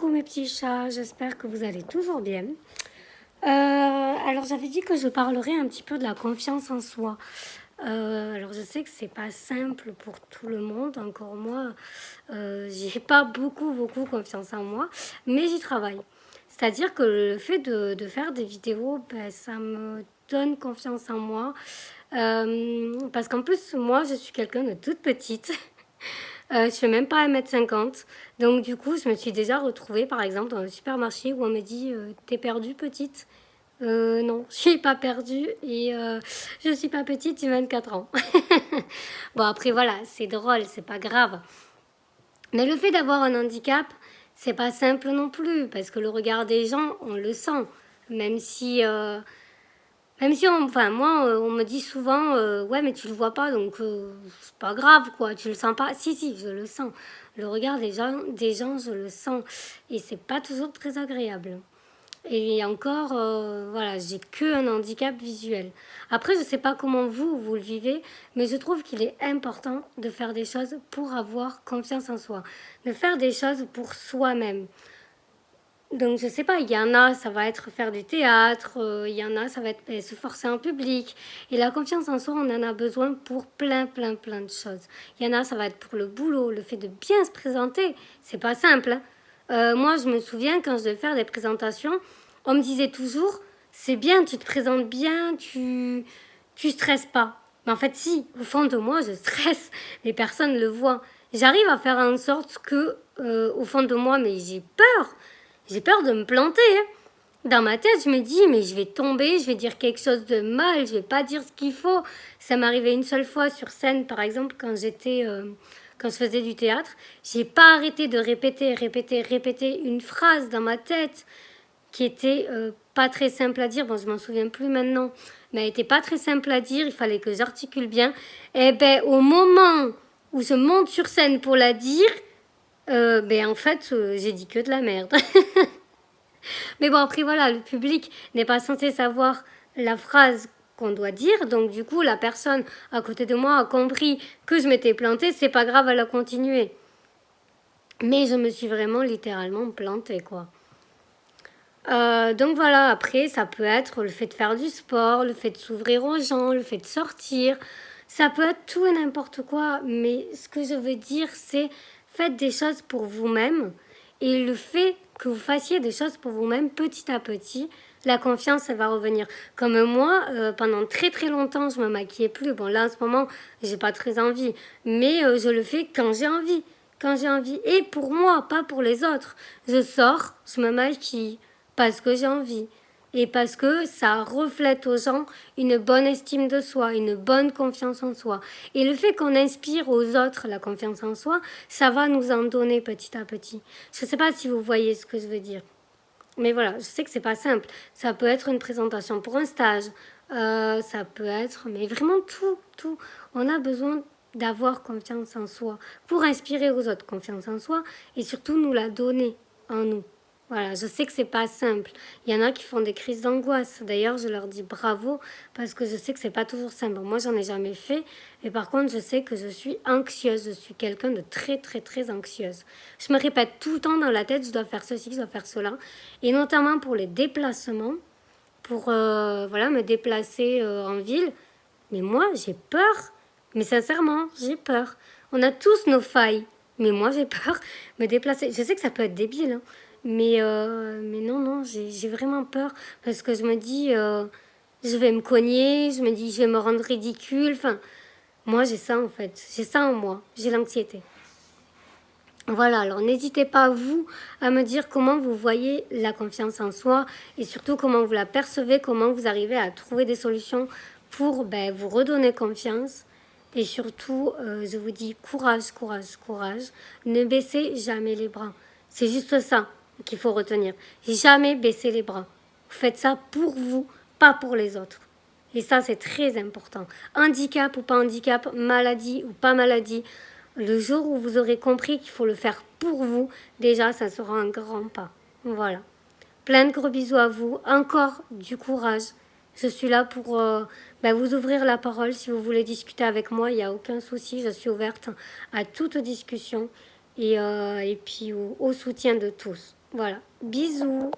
Coucou mes petits chats, j'espère que vous allez toujours bien. Alors j'avais dit que je parlerais un petit peu de la confiance en soi. Alors je sais que c'est pas simple pour tout le monde, encore moi, j'ai pas beaucoup confiance en moi, mais j'y travaille. C'est-à-dire que le fait de faire des vidéos, ben, ça me donne confiance en moi. Parce qu'en plus, moi, je suis quelqu'un de toute petite. Je fais même pas 1,50 m. Donc du coup, je me suis déjà retrouvée par exemple dans le supermarché où on me dit t'es perdue petite. Non, je suis pas perdue et je suis pas petite, j'ai 24 ans. Bon après voilà, c'est drôle, c'est pas grave. Mais le fait d'avoir un handicap, c'est pas simple non plus parce que le regard des gens, on le sent. Même si enfin moi, on me dit souvent, ouais, mais tu le vois pas, donc c'est pas grave, quoi, tu le sens pas. Si, je le sens. Le regard des gens, je le sens. Et c'est pas toujours très agréable. Et encore, voilà, j'ai que un handicap visuel. Après, je sais pas comment vous le vivez, mais je trouve qu'il est important de faire des choses pour avoir confiance en soi. De faire des choses pour soi-même. Donc je sais pas, il y en a, ça va être faire du théâtre, il y en a, ça va être se forcer en public. Et la confiance en soi, on en a besoin pour plein de choses. Il y en a, ça va être pour le boulot, le fait de bien se présenter. C'est pas simple, hein. Moi, je me souviens quand je devais faire des présentations, on me disait toujours, c'est bien, tu te présentes bien, tu stresses pas. Mais en fait, si, au fond de moi, je stresse. Les personnes le voient. J'arrive à faire en sorte que, au fond de moi, mais j'ai peur. J'ai peur de me planter, hein. Dans ma tête, je me dis, mais je vais tomber, je vais dire quelque chose de mal, je vais pas dire ce qu'il faut. Ça m'arrivait une seule fois sur scène, par exemple, quand je faisais du théâtre. J'ai pas arrêté de répéter une phrase dans ma tête qui était pas très simple à dire. Bon, je m'en souviens plus maintenant, mais elle était pas très simple à dire. Il fallait que j'articule bien. Et ben, au moment où je monte sur scène pour la dire, ben en fait, j'ai dit que de la merde. Mais bon, après, voilà, le public n'est pas censé savoir la phrase qu'on doit dire. Donc, du coup, la personne à côté de moi a compris que je m'étais plantée. C'est pas grave, elle a continué. Mais je me suis vraiment littéralement plantée, quoi. Donc voilà, après, ça peut être le fait de faire du sport, le fait de s'ouvrir aux gens, le fait de sortir. Ça peut être tout et n'importe quoi. Mais ce que je veux dire, c'est faites des choses pour vous-même. Et le fait que vous fassiez des choses pour vous-même, petit à petit, la confiance, elle va revenir. Comme moi, pendant très longtemps, je me maquillais plus. Bon, là, en ce moment, j'ai pas très envie. Mais je le fais quand j'ai envie. Quand j'ai envie. Et pour moi, pas pour les autres. Je sors, je me maquille parce que j'ai envie et parce que ça reflète aux gens une bonne estime de soi, une bonne confiance en soi. Et le fait qu'on inspire aux autres la confiance en soi, ça va nous en donner petit à petit. Je ne sais pas si vous voyez ce que je veux dire. Mais voilà, je sais que c'est pas simple. Ça peut être une présentation pour un stage. Ça peut être, mais vraiment tout. On a besoin d'avoir confiance en soi pour inspirer aux autres confiance en soi et surtout nous la donner en nous. Voilà, je sais que c'est pas simple. Il y en a qui font des crises d'angoisse. D'ailleurs, je leur dis bravo parce que je sais que c'est pas toujours simple. Moi, j'en ai jamais fait. Et par contre, je sais que je suis anxieuse. Je suis quelqu'un de très anxieuse. Je me répète tout le temps dans la tête, je dois faire ceci, je dois faire cela. Et notamment pour les déplacements, pour voilà, me déplacer en ville. Mais moi, j'ai peur. Mais sincèrement, j'ai peur. On a tous nos failles. Mais moi, j'ai peur de me déplacer. Je sais que ça peut être débile, hein, mais non, j'ai vraiment peur. Parce que je me dis, je vais me cogner, je me dis, je vais me rendre ridicule. Enfin, moi, j'ai ça en fait. J'ai ça en moi. J'ai l'anxiété. Voilà, alors n'hésitez pas, vous, à me dire comment vous voyez la confiance en soi et surtout comment vous la percevez, comment vous arrivez à trouver des solutions pour vous redonner confiance. Et surtout, je vous dis courage. Ne baissez jamais les bras. C'est juste ça qu'il faut retenir. Jamais baisser les bras. Vous faites ça pour vous, pas pour les autres. Et ça, c'est très important. Handicap ou pas handicap, maladie ou pas maladie, le jour où vous aurez compris qu'il faut le faire pour vous, déjà, ça sera un grand pas. Voilà. Plein de gros bisous à vous. Encore du courage. Je suis là pour vous ouvrir la parole. Si vous voulez discuter avec moi, il n'y a aucun souci. Je suis ouverte à toute discussion. et puis au soutien de tous. Voilà. Bisous.